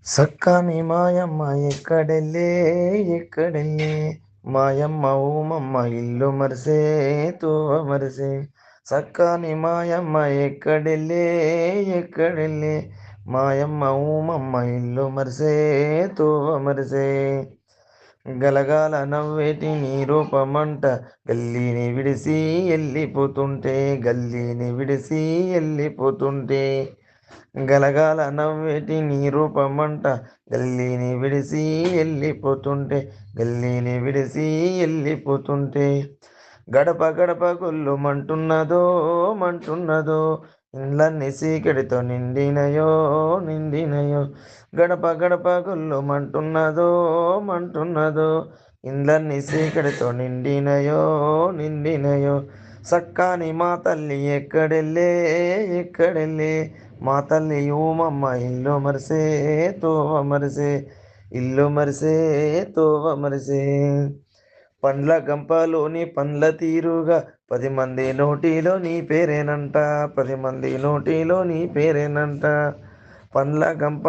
సక్కాని మాయమ్మ ఎక్కడెళ్ళే ఎక్కడెళ్ళే మాయమ్మ ఊమమ్మ ఇల్లు మరిసే తోవ మరిసే సక్కాని మాయమ్మ ఎక్కడెళ్ళే ఎక్కడెళ్ళే మాయమ్మ ఊమమ్మ ఇల్లు మరిసే తోవ మరిసే గలగాల నవ్వేటి నీ రూపమంట గల్లీని విడిసి వెళ్ళిపోతుంటే గల్లీని విడిసి వెళ్ళిపోతుంటే గలగాల నవ్వేటి నీ రూపమంట గల్లీని విడిసి వెళ్ళిపోతుంటే గల్లీని విడిసి వెళ్ళిపోతుంటే గడప గడప గొల్లు మంటున్నదో ఇండ్లన్నీ సీకటితో నిండినయో నిండినయో గడప గడప గొల్లు మంటున్నదో ఇండ్లన్నీ సీకటితో నిండినయో నిండినయో సక్కాని మా తల్లి ఎక్కడెళ్ళే ఎక్కడెళ్ళే మా తల్లి ఊమమ్మ ఇల్లు మరిసే తోవ మరిసే ఇల్లు మరిసే తోవ మరిసే పండ్ల గంపలోని పండ్ల తీరుగా 10 మంది నోటిలో నీ పేరేనంట 10 మంది నోటిలో నీ పేరేనంట పండ్ల గంప